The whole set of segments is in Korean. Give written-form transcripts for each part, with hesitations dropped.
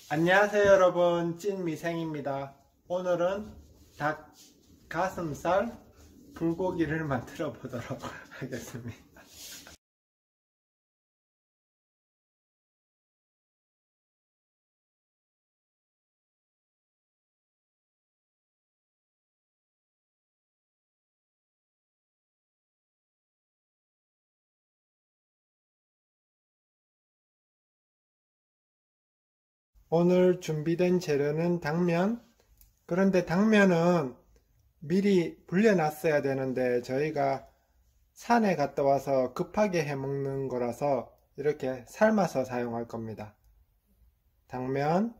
안녕하세요 여러분, 찐미생입니다. 오늘은 닭 가슴살 불고기를 만들어 보도록 하겠습니다. 오늘 준비된 재료는 당면. 그런데 당면은 미리 불려놨어야 되는데 저희가 산에 갔다 와서 급하게 해 먹는 거라서 이렇게 삶아서 사용할 겁니다. 당면,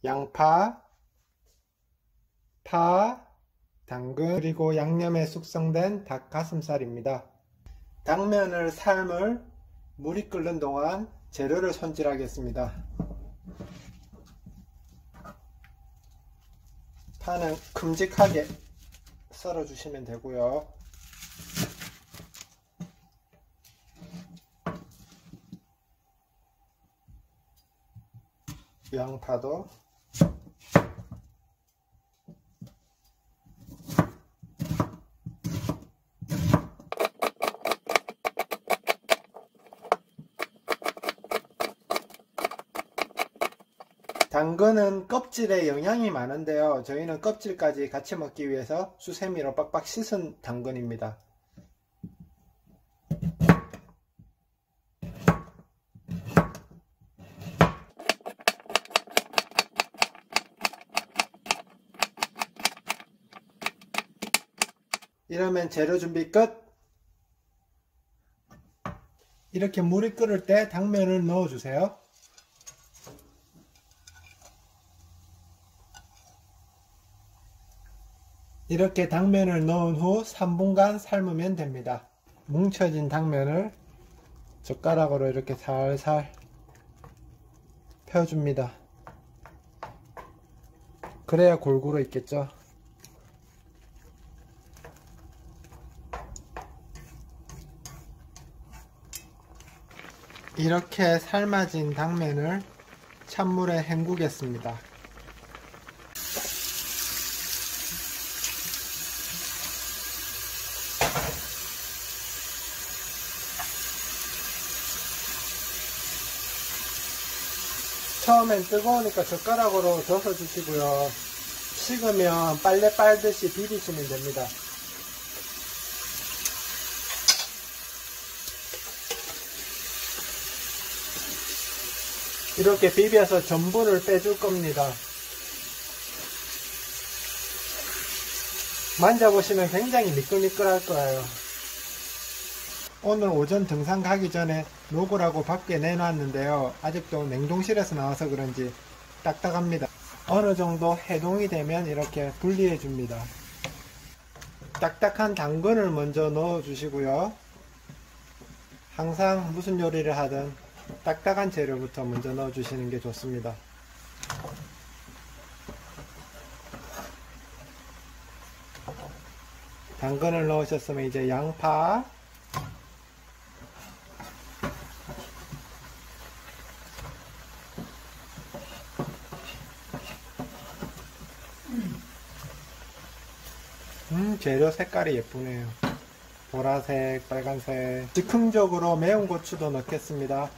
양파, 파, 당근, 그리고 양념에 숙성된 닭 가슴살입니다. 당면을 삶을 물이 끓는 동안 재료를 손질하겠습니다. 파는 큼직하게 썰어 주시면 되고요. 양파도 당근은 껍질에 영양이 많은데요, 저희는 껍질까지 같이 먹기 위해서 수세미로 빡빡 씻은 당근입니다. 이러면 재료 준비 끝! 이렇게 물이 끓을 때 당면을 넣어주세요. 이렇게 당면을 넣은 후 3분간 삶으면 됩니다. 뭉쳐진 당면을 젓가락으로 이렇게 살살 펴줍니다. 그래야 골고루 있겠죠. 이렇게 삶아진 당면을 찬물에 헹구겠습니다. 처음엔 뜨거우니까 젓가락으로 져서 주시고요. 식으면 빨래 빨듯이 비비시면 됩니다. 이렇게 비벼서 전분을 빼줄 겁니다. 만져보시면 굉장히 미끌미끌할 거예요. 오늘 오전 등산 가기 전에 녹으라고 밖에 내놨는데요, 아직도 냉동실에서 나와서 그런지 딱딱합니다. 어느 정도 해동이 되면 이렇게 분리해 줍니다. 딱딱한 당근을 먼저 넣어 주시고요. 항상 무슨 요리를 하든 딱딱한 재료부터 먼저 넣어 주시는 게 좋습니다. 당근을 넣으셨으면 이제 양파, 재료 색깔이 예쁘네요. 보라색, 빨간색. 즉흥적으로 매운 고추도 넣겠습니다.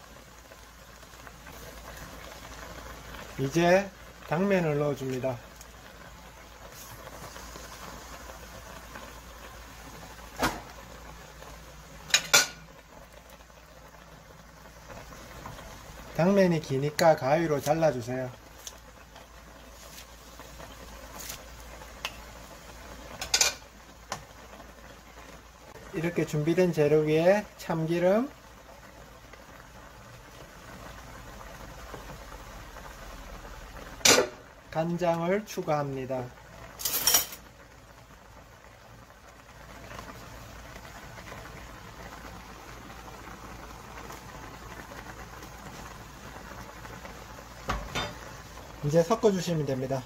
이제 당면을 넣어줍니다. 당면이 기니까 가위로 잘라주세요. 이렇게 준비된 재료 위에 참기름, 간장을 추가합니다. 이제 섞어주시면 됩니다.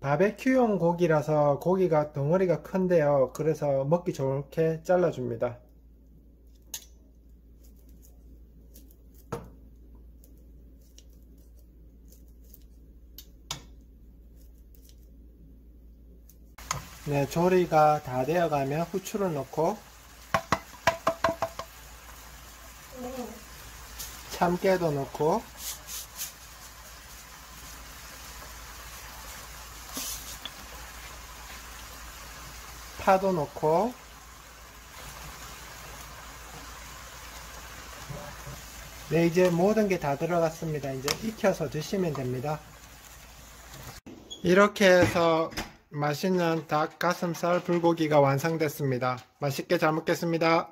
바베큐용 고기라서 고기가 덩어리가 큰데요. 그래서 먹기 좋게 잘라줍니다. 네, 조리가 다 되어가면 후추를 넣고 참깨도 넣고 파도 넣고 네, 이제 모든 게 다 들어갔습니다. 이제 익혀서 드시면 됩니다. 이렇게 해서 맛있는 닭 가슴살 불고기가 완성됐습니다. 맛있게 잘 먹겠습니다.